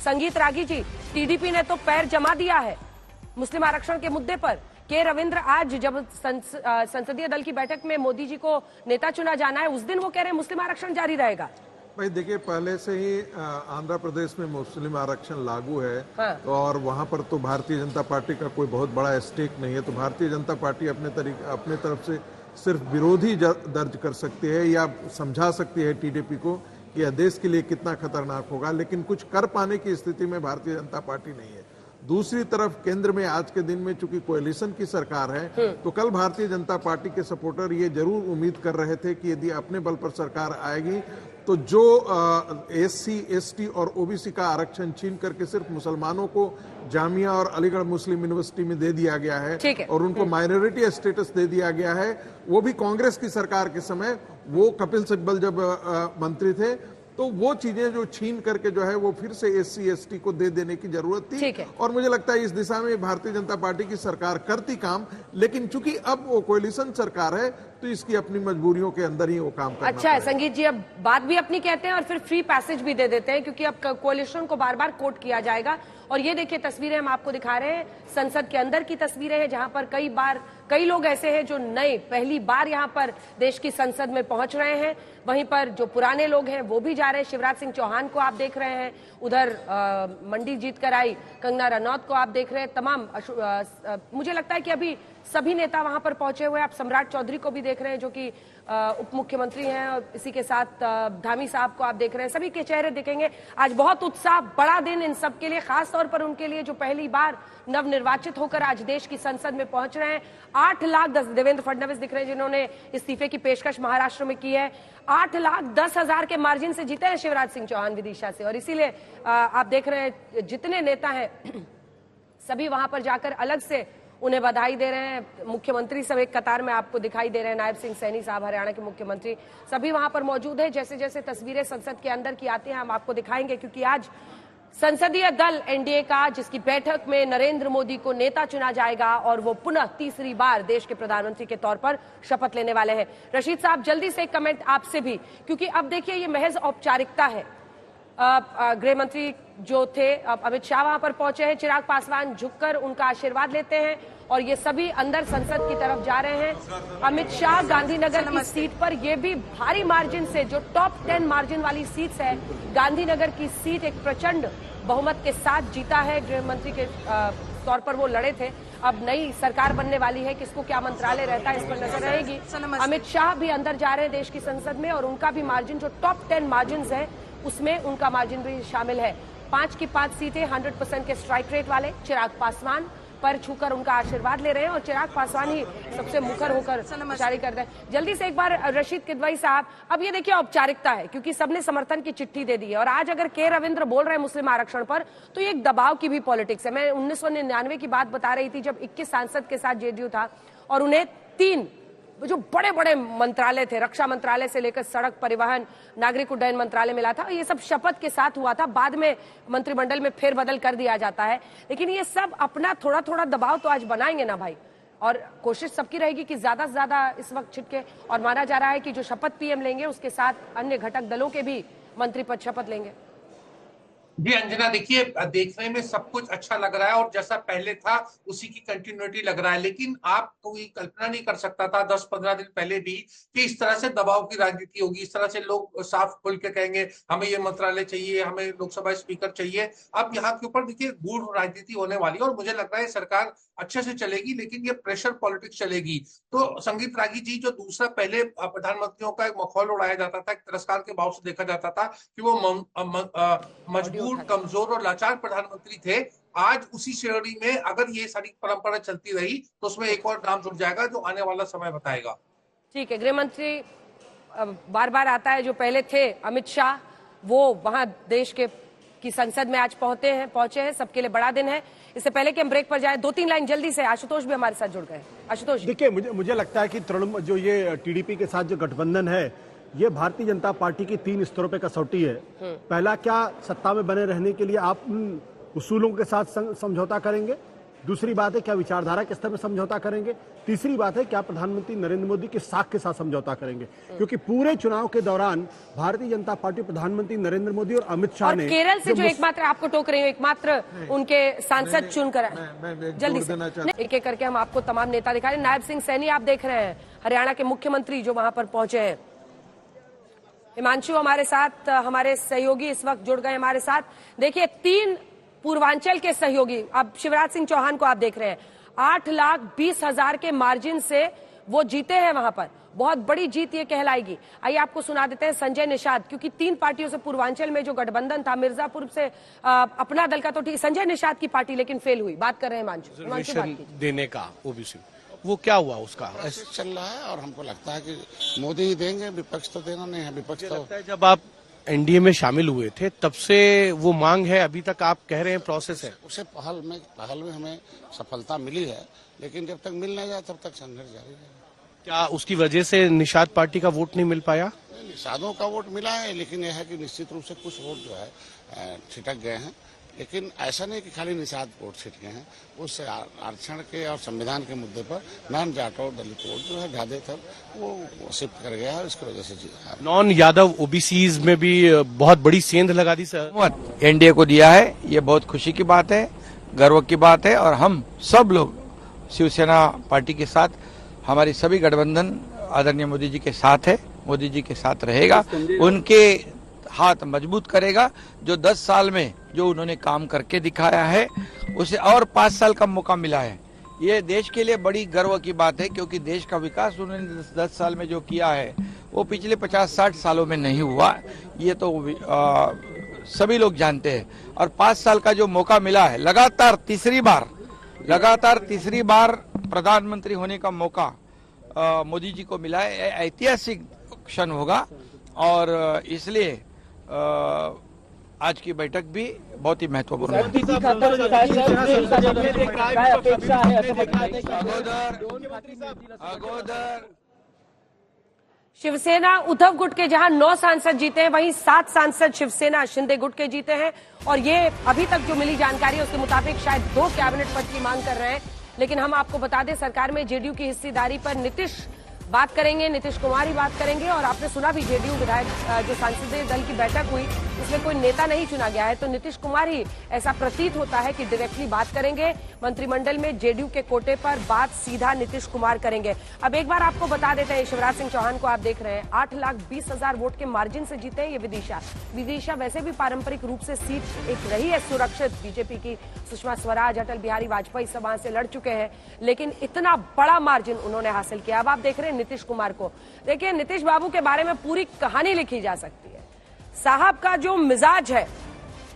संगीत रागी जी, टीडीपी ने तो पैर जमा दिया है मुस्लिम आरक्षण के मुद्दे पर। के रविंद्र आज जब संसदीय दल की बैठक में मोदी जी को नेता चुना जाना है, उस दिन वो कह रहे हैं मुस्लिम आरक्षण जारी रहेगा। भाई देखिए, पहले से ही आंध्र प्रदेश में मुस्लिम आरक्षण लागू है। हाँ। और वहां पर तो भारतीय जनता पार्टी का कोई बहुत बड़ा स्टेक नहीं है, तो भारतीय जनता पार्टी अपने तरफ से सिर्फ विरोधी दर्ज कर सकती है या समझा सकती है टीडीपी को कि यह देश के लिए कितना खतरनाक होगा, लेकिन कुछ कर पाने की स्थिति में भारतीय जनता पार्टी नहीं है। दूसरी तरफ केंद्र में आज के दिन में चूंकि कोएलिशन की सरकार है, तो कल भारतीय जनता पार्टी के सपोर्टर ये जरूर उम्मीद कर रहे थे कि यदि अपने बल पर सरकार आएगी तो जो एससी, एसटी और ओबीसी का आरक्षण छीन करके सिर्फ मुसलमानों को जामिया और अलीगढ़ मुस्लिम यूनिवर्सिटी में दे दिया गया है और उनको माइनॉरिटी स्टेटस दे दिया गया है, वो भी कांग्रेस की सरकार के समय, वो कपिल सिब्बल जब मंत्री थे, तो वो चीजें जो छीन करके जो है वो फिर से एससी, एसटी को दे देने की जरूरत थी। और मुझे लगता है इस दिशा में भारतीय जनता पार्टी की सरकार करती काम, लेकिन चूंकि अब वो कोएलिशन सरकार है तो इसकी अपनी मजबूरियों के अंदर ही वो काम करना अच्छा है। संगीत जी अब बात भी अपनी कहते हैं और फिर फ्री पैसेज भी दे देते हैं, क्योंकि अब कोएलिशन को बार बार कोट किया जाएगा। और ये देखिए तस्वीरें हम आपको दिखा रहे हैं, संसद के अंदर की तस्वीरें हैं, जहां पर कई लोग ऐसे हैं जो नए पहली बार यहां पर देश की संसद में पहुंच रहे हैं। वहीं पर जो पुराने लोग हैं वो भी जा रहे हैं। शिवराज सिंह चौहान को आप देख रहे हैं, उधर मंडी जीत कर आई कंगना रनौत को आप देख रहे हैं। तमाम मुझे लगता है कि अभी सभी नेता वहां पर पहुंचे हुए हैं। आप सम्राट चौधरी को भी देख रहे हैं जो कि उप मुख्यमंत्री हैं, और इसी के साथ धामी साहब को आप देख रहे हैं। सभी के चेहरे दिखेंगे। आज बहुत उत्साह, बड़ा दिन इन सब के लिए, खास तौर पर उनके लिए जो पहली बार नवनिर्वाचित होकर आज देश की संसद में पहुंच रहे हैं। 8,10,000 देवेंद्र फडणवीस दिख रहे हैं जिन्होंने इस्तीफे की पेशकश महाराष्ट्र में की है। 8,10,000 के मार्जिन से जीते हैं शिवराज सिंह चौहान विदिशा से, और इसीलिए आप देख रहे हैं जितने नेता हैं सभी वहां पर जाकर अलग से उन्हें बधाई दे रहे हैं। मुख्यमंत्री सब एक कतार में आपको दिखाई दे रहे हैं, नायब सिंह सैनी साहब हरियाणा के मुख्यमंत्री सभी वहां पर मौजूद है। जैसे जैसे तस्वीरें संसद के अंदर की आती हैं हम आपको दिखाएंगे, क्योंकि आज संसदीय दल एनडीए का, जिसकी बैठक में नरेंद्र मोदी को नेता चुना जाएगा और वो पुनः तीसरी बार देश के प्रधानमंत्री के तौर पर शपथ लेने वाले हैं। रशीद साहब जल्दी से एक कमेंट आपसे भी, क्योंकि अब देखिए ये महज औपचारिकता है। गृह मंत्री जो थे अमित शाह वहां पर पहुंचे हैं, चिराग पासवान झुककर उनका आशीर्वाद लेते हैं और ये सभी अंदर संसद की तरफ जा रहे हैं। अमित शाह गांधीनगर की सीट पर, ये भी भारी मार्जिन से, जो टॉप 10 मार्जिन वाली सीट है, गांधीनगर की सीट एक प्रचंड बहुमत के साथ जीता है। गृह मंत्री के तौर पर वो लड़े थे। अब नई सरकार बनने वाली है, किसको क्या मंत्रालय रहता है इस पर नजर रहेगी। अमित शाह भी अंदर जा रहे हैं देश की संसद में, और उनका भी मार्जिन जो टॉप 10 मार्जिन है उसमें उनका मार्जिन भी शामिल है। 5 की 5 सीटें 100% के स्ट्राइक रेट वाले चिराग पासवान पर छूकर उनका आशीर्वाद ले रहे हैं, और चिराग पासवान ही सबसे मुखर होकर जारी कर रहे हैं। जल्दी से एक बार रशीद किदवई साहब, अब ये देखिए औपचारिकता है क्योंकि सबने समर्थन की चिट्ठी दे दी है, और आज अगर के रविंद्र बोल रहे हैं मुस्लिम आरक्षण पर तो ये एक दबाव की भी पॉलिटिक्स है। मैं 1999 की बात बता रही थी जब 21 सांसद के साथ जेडीयू था और उन्हें 3 जो बड़े बड़े मंत्रालय थे, रक्षा मंत्रालय से लेकर सड़क परिवहन, नागरिक उड्डयन मंत्रालय मिला था। ये सब शपथ के साथ हुआ था, बाद में मंत्रिमंडल में फेरबदल कर दिया जाता है। लेकिन ये सब अपना थोड़ा थोड़ा दबाव तो आज बनाएंगे ना भाई, और कोशिश सबकी रहेगी कि ज्यादा से ज्यादा इस वक्त छिटके। और माना जा रहा है कि जो शपथ पीएम लेंगे उसके साथ अन्य घटक दलों के भी मंत्री पद शपथ लेंगे। जी अंजना, देखिए देखने में सब कुछ अच्छा लग रहा है और जैसा पहले था उसी की कंटिन्यूटी लग रहा है, लेकिन आप कोई कल्पना नहीं कर सकता था 10-15 दिन पहले भी कि इस तरह से दबाव की राजनीति होगी, इस तरह से लोग साफ खुल के कहेंगे हमें ये मंत्रालय चाहिए, हमें लोकसभा स्पीकर चाहिए। अब यहाँ के ऊपर देखिए गूढ़ राजनीति होने वाली है और मुझे लग रहा है सरकार अच्छे से चलेगी, लेकिन ये प्रेशर पॉलिटिक्स चलेगी। तो संगीत रागी जी, जो दूसरा पहले प्रधानमंत्रियों का एक मखौल उड़ाया जाता था, एक तिरस्कार के भाव से देखा जाता था कि वो मजबूर, कमजोर और लाचार प्रधानमंत्री थे, आज उसी श्रेणी में अगर ये सारी परंपरा चलती रही तो उसमें एक और नाम जुड़ जाएगा जो आने वाला समय बताएगा। ठीक है, गृह मंत्री बार बार आता है जो पहले थे अमित शाह, वो वहां देश की संसद में आज पहुंचे हैं। सबके लिए बड़ा दिन है। इससे पहले कि हम ब्रेक पर जाए, 2-3 लाइन जल्दी से, आशुतोश भी हमारे साथ जुड़ गए। आशुतोष, देखिए मुझे लगता है कि तृणमूल जो ये टीडीपी के साथ जो गठबंधन है, ये भारतीय जनता पार्टी की 3 स्तरों पे कसौटी है। पहला, क्या सत्ता में बने रहने के लिए आप उसूलों के साथ समझौता करेंगे? दूसरी बात है क्या विचारधारा के स्तर पर समझौता करेंगे, तीसरी बात है क्या प्रधानमंत्री नरेंद्र मोदी की साख के साथ समझौता करेंगे। क्योंकि पूरे चुनाव के दौरान भारतीय जनता पार्टी, प्रधानमंत्री नरेंद्र मोदी और अमित शाह ने केरल से जो एकमात्र आपको टोक रही हूँ, एकमात्र उनके सांसद चुनकर जल्दी से एक एक करके हम आपको तमाम नेता दिखा रहे हैं। नायब सिंह सैनी आप देख रहे हैं, हरियाणा के मुख्यमंत्री जो वहां पर पहुंचे हैं। हिमांशु हमारे साथ, हमारे सहयोगी इस वक्त जुड़ गए हमारे साथ। देखिए 3 पूर्वांचल के सहयोगी, अब शिवराज सिंह चौहान को आप देख रहे हैं, 8,20,000 के मार्जिन से वो जीते हैं वहां पर। बहुत बड़ी जीत ये कहलाएगी। आइए आपको सुना देते हैं संजय निषाद, क्योंकि 3 पार्टियों से पूर्वांचल में जो गठबंधन था, मिर्जापुर से अपना दल का तो ठीक, संजय निषाद की पार्टी लेकिन फेल हुई। बात कर रहे हैं हिमांशु देने का ओबीसी, वो क्या हुआ उसका? ऐसे चल रहा है और हमको लगता है कि मोदी ही देंगे, विपक्ष तो देना नहीं है। विपक्ष तो जब आप एनडीए में शामिल हुए थे तब से वो मांग है, अभी तक आप कह रहे हैं प्रोसेस है। उसे पहल में हमें सफलता मिली है, लेकिन जब तक मिल नहीं जाए तब तक संघर्ष जारी रहेगा। क्या उसकी वजह से निषाद पार्टी का वोट नहीं मिल पाया? निषादों का वोट मिला है, लेकिन यह है कि निश्चित रूप से कुछ वोट जो है छिटक गए हैं। लेकिन ऐसा नहीं कि खाली निषाद वोट छिटके हैं, उस आरक्षण के और संविधान के मुद्दे पर नॉन जाटो दलित वोट जो है ज्यादा था वो शिफ्ट कर गया है, इसकी वजह से जीता है। नॉन यादव ओबीसीज में भी बहुत बड़ी सेंध लगा दी सर। एनडीए को दिया है, ये बहुत खुशी की बात है, गर्व की बात है। और हम सब लोग शिवसेना पार्टी के साथ, हमारी सभी गठबंधन आदरणीय मोदी जी के साथ है, मोदी जी के साथ रहेगा, उनके हाथ मजबूत करेगा। जो 10 साल में जो उन्होंने काम करके दिखाया है, उसे और 5 साल का मौका मिला है। ये देश के लिए बड़ी गर्व की बात है, क्योंकि देश का विकास उन्होंने 10 साल में जो किया है वो पिछले 50-60 सालों में नहीं हुआ। ये तो सभी लोग जानते हैं। और 5 साल का जो मौका मिला है, लगातार तीसरी बार प्रधानमंत्री होने का मौका मोदी जी को मिला है। ऐतिहासिक क्षण होगा और इसलिए आज की बैठक भी बहुत ही महत्वपूर्ण है। शिवसेना उद्धव गुट के जहां 9 सांसद जीते हैं, वहीं 7 सांसद शिवसेना शिंदे गुट के जीते हैं। और ये अभी तक जो मिली जानकारी है उसके मुताबिक शायद 2 कैबिनेट पद की मांग कर रहे हैं। लेकिन हम आपको बता दें, सरकार में जेडीयू की हिस्सेदारी पर नीतीश बात करेंगे, नीतीश कुमार ही बात करेंगे। और आपने सुना भी, जेडीयू विधायक जो संसदीय दल की बैठक हुई उसमें कोई नेता नहीं चुना गया है, तो नीतीश कुमार ही ऐसा प्रतीत होता है कि डायरेक्टली बात करेंगे। मंत्रिमंडल में जेडीयू के कोटे पर बात सीधा नीतीश कुमार करेंगे। अब एक बार आपको बता देते हैं, शिवराज सिंह चौहान को आप देख रहे हैं, 8,20,000 वोट के मार्जिन से जीते हैं ये विदिशा वैसे भी पारंपरिक रूप से सीट एक रही है सुरक्षित। बीजेपी की सुषमा स्वराज, अटल बिहारी वाजपेयी सब वहां से लड़ चुके हैं, लेकिन इतना बड़ा मार्जिन उन्होंने हासिल किया। अब आप देख रहे हैं नीतीश कुमार को। देखिए, नीतीश बाबू के बारे में पूरी कहानी लिखी जा सकती है। साहब का जो मिजाज है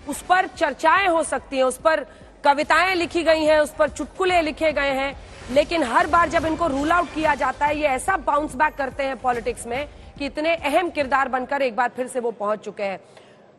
उस पर चर्चाएं हो सकती हैं, उस पर कविताएं लिखी गई हैं, उस पर चुटकुले लिखे गए हैं, लेकिन हर बार जब इनको रूल आउट किया जाता है, ये ऐसा बाउंस बैक करते हैं पॉलिटिक्स में कि इतने अहम किरदार बनकर एक बार फिर से वो पहुंच चुके हैं।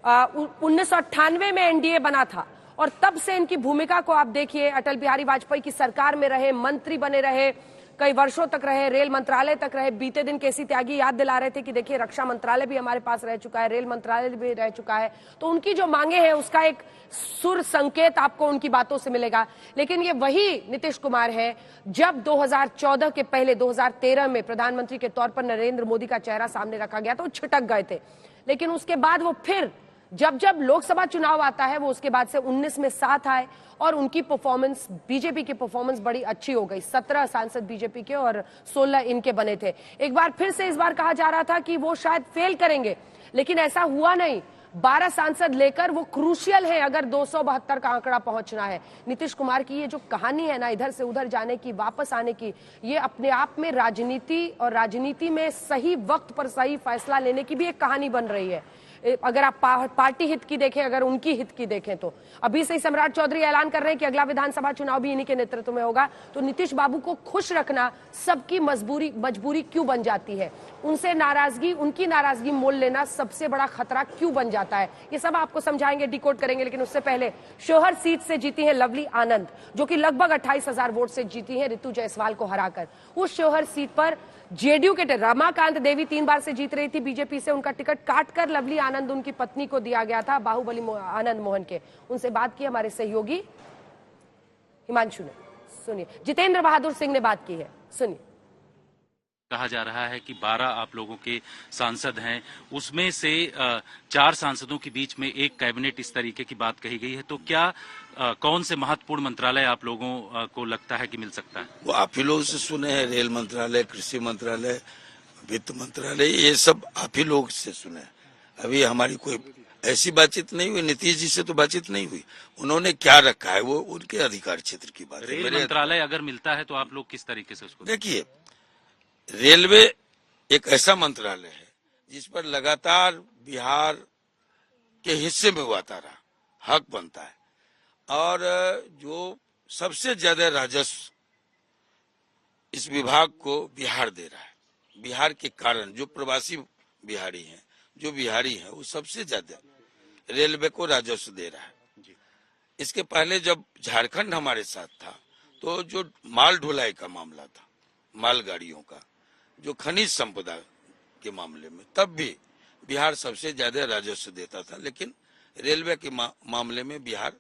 1998 में एनडीए बना था और तब से इनकी भूमिका को आप देखिए। अटल बिहारी वाजपेयी की सरकार में रहे, मंत्री बने रहे, कई वर्षों तक रहे, रेल मंत्रालय तक रहे। बीते दिन केसी त्यागी याद दिला रहे थे कि देखिए रक्षा मंत्रालय भी हमारे पास रह चुका है, रेल मंत्रालय भी रह चुका है। तो उनकी जो मांगे हैं उसका एक सुर संकेत आपको उनकी बातों से मिलेगा। लेकिन ये वही नीतीश कुमार है जब 2014 के पहले 2013 में प्रधानमंत्री के तौर पर नरेंद्र मोदी का चेहरा सामने रखा गया तो छिटक गए थे। लेकिन उसके बाद वो फिर जब लोकसभा चुनाव आता है, वो उसके बाद से 19 में 7 आए और उनकी परफॉर्मेंस, बीजेपी की परफॉर्मेंस बड़ी अच्छी हो गई। 17 सांसद बीजेपी के और 16 इनके बने थे। एक बार फिर से इस बार कहा जा रहा था कि वो शायद फेल करेंगे, लेकिन ऐसा हुआ नहीं। 12 सांसद लेकर वो क्रूशियल है अगर 272 का आंकड़ा पहुंचना है। नीतीश कुमार की ये जो कहानी है ना, इधर से उधर जाने की, वापस आने की, ये अपने आप में राजनीति और राजनीति में सही वक्त पर सही फैसला लेने की भी एक कहानी बन रही है। अगर आप पार्टी हित की देखें, अगर उनकी हित की देखें, तो अभी से ही सम्राट चौधरी ऐलान कर रहे हैं कि अगला विधानसभा चुनाव भी इन्हीं के नेतृत्व में होगा। तो नीतीश बाबू को खुश रखना सबकी मजबूरी क्यों बन जाती है? उनसे नाराजगी, उनकी नाराजगी मोल लेना सबसे बड़ा खतरा क्यों बन जाता है? ये सब आपको समझाएंगे, डिकोड करेंगे। लेकिन उससे पहले शोहर सीट से जीती है लवली आनंद, जो कि लगभग 28,000 वोट से जीती है ऋतु जायसवाल को हराकर। उस शोहर सीट पर जेडीयू के रमाकांत देवी 3 बार से जीत रही थी बीजेपी से, उनका टिकट काटकर लवली आनंद उनकी पत्नी को दिया गया था, बाहुबली आनंद मोहन के। उनसे बात की हमारे सहयोगी हिमांशु ने सुनिए, जितेंद्र बहादुर सिंह ने बात की है, सुनिए। कहा जा रहा है कि 12 आप लोगों के सांसद हैं, उसमें से 4 सांसदों के बीच में एक कैबिनेट, इस तरीके की बात कही गई है। तो क्या कौन से महत्वपूर्ण मंत्रालय आप लोगों को लगता है कि मिल सकता है? वो आप ही लोगों से सुने हैं, रेल मंत्रालय, कृषि मंत्रालय, वित्त मंत्रालय, ये सब आप ही लोग से सुने। अभी हमारी कोई ऐसी बातचीत नहीं हुई, नीतीश जी से तो बातचीत नहीं हुई। उन्होंने क्या रखा है वो उनके अधिकार क्षेत्र की बात है। रेल मंत्रालय अगर मिलता है तो आप लोग किस तरीके से उसको देखिए, रेलवे एक ऐसा मंत्रालय है जिस पर लगातार बिहार के हिस्से में हुआ रहा, हक बनता है, और जो सबसे ज्यादा राजस्व इस विभाग को बिहार दे रहा है। बिहार के कारण जो प्रवासी बिहारी हैं, जो बिहारी हैं, वो सबसे ज्यादा रेलवे को राजस्व दे रहा है। इसके पहले जब झारखंड हमारे साथ था तो जो माल ढुलाई का मामला था, मालगाड़ियों का, जो खनिज संपदा के मामले में, तब भी बिहार सबसे ज्यादा राजस्व देता था, लेकिन रेलवे के मामले में बिहार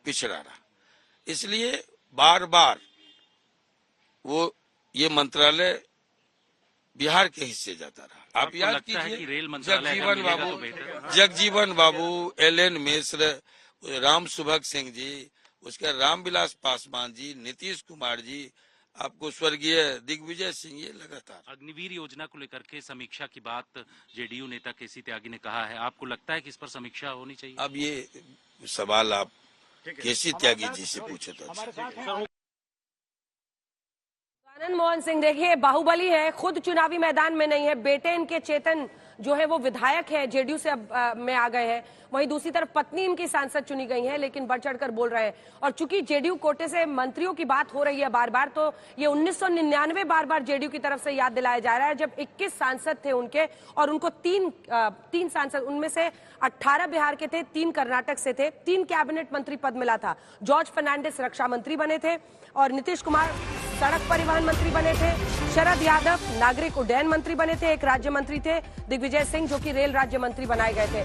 पिछड़ा रहा। इसलिए बार बार वो ये मंत्रालय बिहार के हिस्से जाता रहा। आप याद कीजिए, जगजीवन बाबू, एल.एन. मिश्र, राम सुभग सिंह जी, उसके रामविलास पासवान जी, नीतीश कुमार जी, आपको स्वर्गीय दिग्विजय सिंह, ये लगातार। अग्निवीर योजना को लेकर के समीक्षा की बात जेडीयू नेता केसी त्यागी ने कहा है, आपको लगता है कि इस पर समीक्षा होनी चाहिए? अब ये सवाल आप केसी त्यागी जी से पूछे तो अच्छा। आनंद मोहन सिंह देखिए, बाहुबली है, खुद चुनावी मैदान में नहीं है, बेटे इनके चेतन जो है वो विधायक है, जेडीयू से अब में आ गए हैं। वहीं दूसरी तरफ पत्नी इनकी सांसद चुनी गई है, लेकिन बढ़ चढ़कर बोल रहे हैं। और चूंकि जेडीयू कोटे से मंत्रियों की बात हो रही है बार बार, तो ये 1999 बार बार जेडीयू की तरफ से याद दिलाया जा रहा है, जब 21 सांसद थे उनके, और उनको तीन सांसद, उनमें से 18 बिहार के थे, 3 कर्नाटक से थे, 3 कैबिनेट मंत्री पद मिला था। जॉर्ज फर्नांडिस रक्षा मंत्री बने थे, और नीतीश कुमार सड़क परिवहन मंत्री बने थे, शरद यादव नागरिक उड्डयन मंत्री बने थे, एक राज्य मंत्री थे, दिग्विजय सिंह जो कि रेल राज्य मंत्री बनाए गए थे।